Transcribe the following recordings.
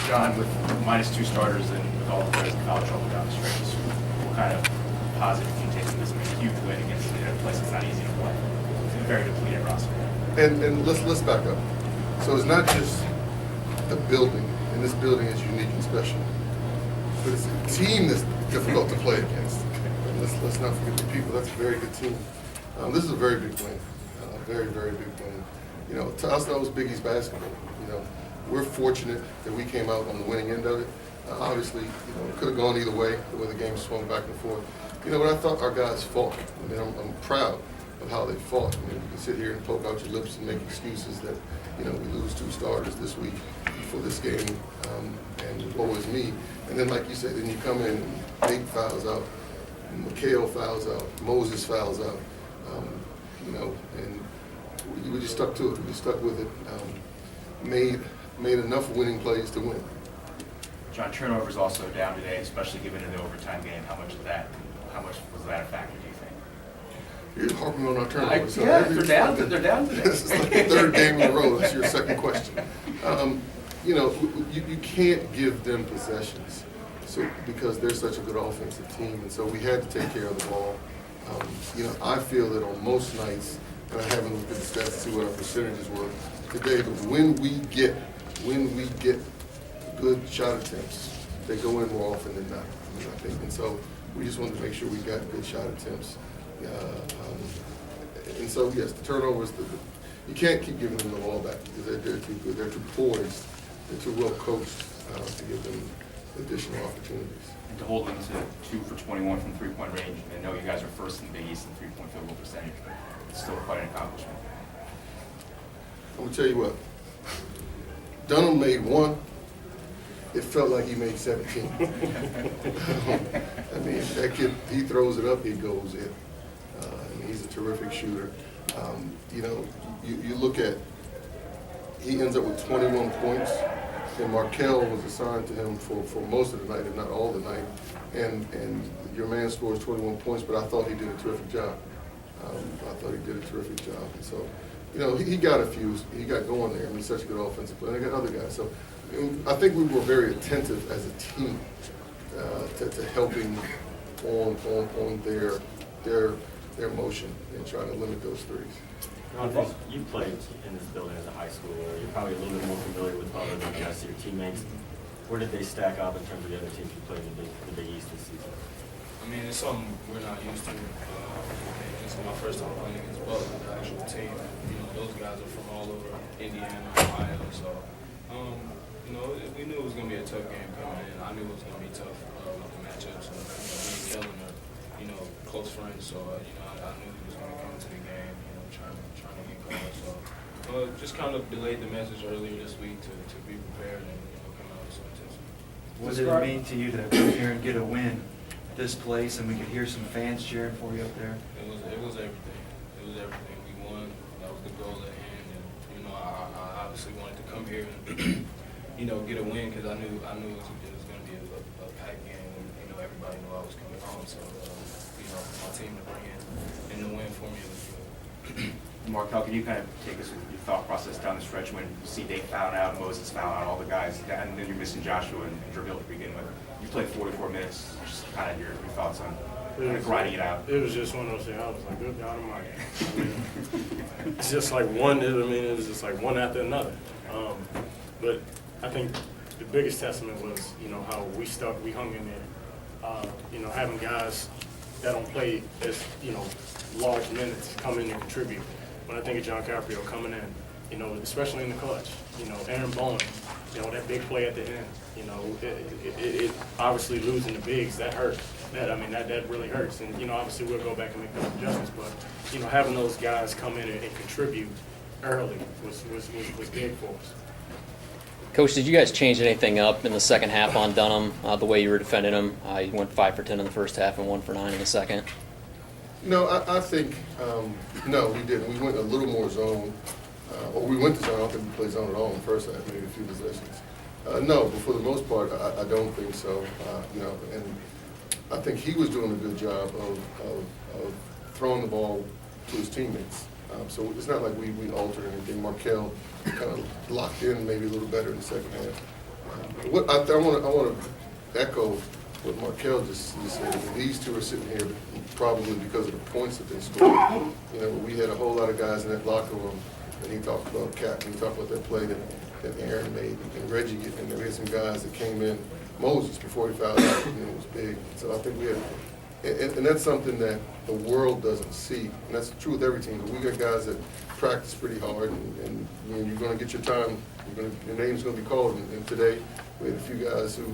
John, with -2 starters and with all the players in foul trouble down the stretch, what kind of positive can you take from this huge win against a place that's not easy to play? It's a very depleted roster. And let's back up. So it's not just the building, and this building is unique and special, but it's a team that's difficult to play against. And let's not forget the people. That's a very good team. This is a very big win, very, very big win. You know, to us that was Big East basketball. You know, we're fortunate that we came out on the winning end of it. Obviously, you know, it could have gone either way, the way the game swung back and forth. You know, but I thought our guys fought. I mean, I'm proud of how they fought. I mean, you can sit here and poke out your lips and make excuses that, you know, we lose 2 starters this week for this game, and woe is me. And then, like you said, then you come in and Nate fouls out, Markel fouls out, Moses fouls out, you know, and we just stuck to it. We just stuck with it. Made enough winning plays to win. John, turnovers also down today, especially given in the overtime game. How much was that a factor, do you think? You're harping on our turnovers. Yeah, they're down today. This is like the 3rd game in a row. That's your second question. You know, you can't give them possessions because they're such a good offensive team, and so we had to take care of the ball. You know, I feel that on most nights, and I haven't looked at the stats to see what our percentages were today, but when we get good shot attempts, they go in more often than not, I think. And so we just wanted to make sure we got good shot attempts. And so, yes, the turnovers, you can't keep giving them the ball back because they're too good. They're too poised. They're too well coached to give them additional opportunities. And to hold them to 2 for 21 from three-point range, and I know you guys are first in the Big East in three-point field goal percentage. It's still quite an accomplishment. I'm going to tell you what. Dunham made 1. It felt like he made 17. I mean, that kid, he throws it up, he goes in. And he's a terrific shooter. You know, you look at, he ends up with 21 points, and Markel was assigned to him for most of the night, if not all the night. And your man scores 21 points, but I thought he did a terrific job. And so, you know, he got a few, he got going there. I mean, he's such a good offensive player. And I got other guys. So I think we were very attentive as a team to helping on their motion and trying to limit those threes. You played in this building as a high schooler. You're probably a little bit more familiar with Butler than the rest of your teammates. Where did they stack up in terms of the other teams you played in the Big East this season? I mean, it's something we're not used to. It's my first time playing against Butler, the actual team. You know, those guys are from all over Indiana, Ohio. So, you know, we knew it was going to be a tough game coming in. I knew it was going to be tough with the matchups. And, you know, me and Kellen are, you know, close friends. So, you know, I knew he was going to come into the game, you know, trying to get going. So, just kind of delayed the message earlier this week to be prepared and, you know, come out with some intensity. What did it mean to you to come here and get a win this place, and we could hear some fans cheering for you up there? It was everything. It was everything. We won. That was the goal at hand. And you know, I obviously wanted to come here and you know, get a win because I knew it was going to be a packed game. And you know, everybody knew I was coming home. So you know, my team to bring in the win for me was good. Markel, can you kind of take us with your thought process down the stretch when you see Nate fouled out, Moses fouled out, all the guys, and then you're missing Joshua and Jabril to begin with? You played 44 minutes. Just kind of your thoughts on kind of grinding it out. It was just one of those things. I was like, good God Almighty. I mean, it's just like one. I mean, it was just like one after another. But I think the biggest testament was, you know, how we stuck, we hung in there. You know, having guys that don't play as, you know, large minutes come in and contribute. When I think of John Caprio coming in, you know, especially in the clutch, you know, Aaron Bowen, you know, that big play at the end, you know, it obviously losing the bigs, that hurts. That really hurts. And, you know, obviously we'll go back and make those adjustments, but, you know, having those guys come in and contribute early was big for us. Coach, did you guys change anything up in the second half on Dunham, the way you were defending him? You went 5 for 10 in the first half and 1 for 9 in the second. No, I think, no, we didn't. We went a little more zone. Or we went to zone. I don't think we played zone at all in the first half, maybe a few possessions. No, but for the most part, I don't think so. You know, and I think he was doing a good job of throwing the ball to his teammates. So it's not like we altered anything. Markel kind of locked in maybe a little better in the second half. What I want to echo what Markel just said. These two are sitting here probably because of the points that they scored. You know, we had a whole lot of guys in that locker room, and he talked about Cap, and he talked about that play that Aaron made, and Reggie, and there were some guys that came in, Moses, before he fouled out, and it was big. So I think we had, and that's something that the world doesn't see, and that's true with every team. But we got guys that practice pretty hard, and you're going to get your time. Your name's going to be called, and today we had a few guys who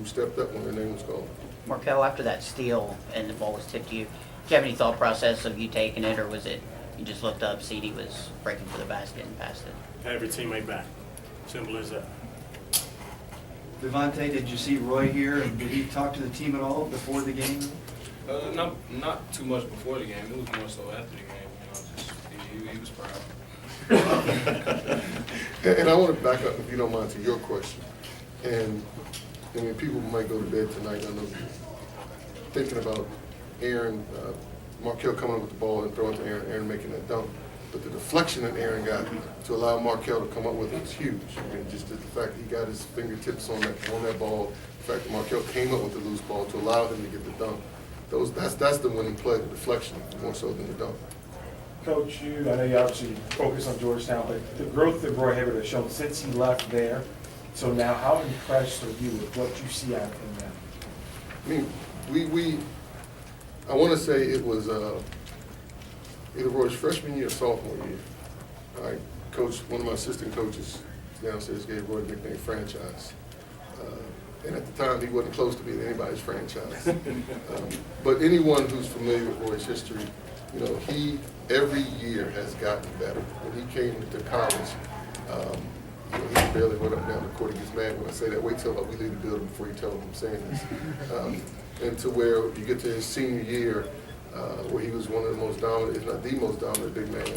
stepped up when their name was called. Markel, after that steal and the ball was tipped to you, did you have any thought process of you taking it, or was it you just looked up, CD was breaking for the basket and passed it? Every teammate back. Simple as that. Devontae, did you see Roy here, and did he talk to the team at all before the game? Not too much before the game. It was more so after the game. You know, just he was proud. And I want to back up, if you don't mind, to your question. And I mean, people might go to bed tonight, I know, thinking about Aaron, Markel coming up with the ball and throwing to Aaron making that dunk. But the deflection that Aaron got to allow Markel to come up with it was huge. I mean, just the fact that he got his fingertips on that ball, the fact that Markel came up with the loose ball to allow him to get the dunk. That's the winning play, the deflection, more so than the dunk. Coach, I know you obviously focus on Georgetown, but the growth that Roy Hibbert has shown since he left there, so now how impressed are you with what you see out of him now? I mean, I want to say it was either Roy's freshman year or sophomore year. One of my assistant coaches downstairs gave Roy the nickname Franchise. And at the time, he wasn't close to being anybody's franchise. But anyone who's familiar with Roy's history, you know, he every year has gotten better. When he came to college, you know, he barely went up and down the court. He gets mad when I say that. Wait till we leave the building before you tell him I'm saying this. And to where you get to his senior year, where he was one of the most dominant, if not the most dominant big man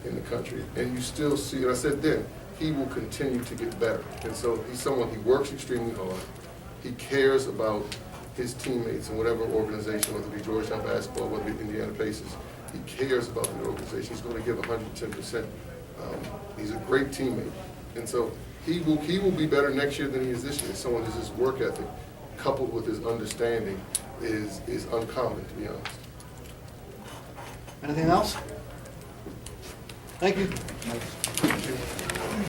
in the country. And you still see, and I said then, he will continue to get better. And so he's someone, he works extremely hard. He cares about his teammates in whatever organization, whether it be Georgetown basketball, whether it be Indiana Pacers. He cares about the organization. He's going to give 110%. He's a great teammate. And so he will be better next year than he is this year. Someone who's his work ethic, coupled with his understanding, is uncommon, to be honest. Anything else? Thank you.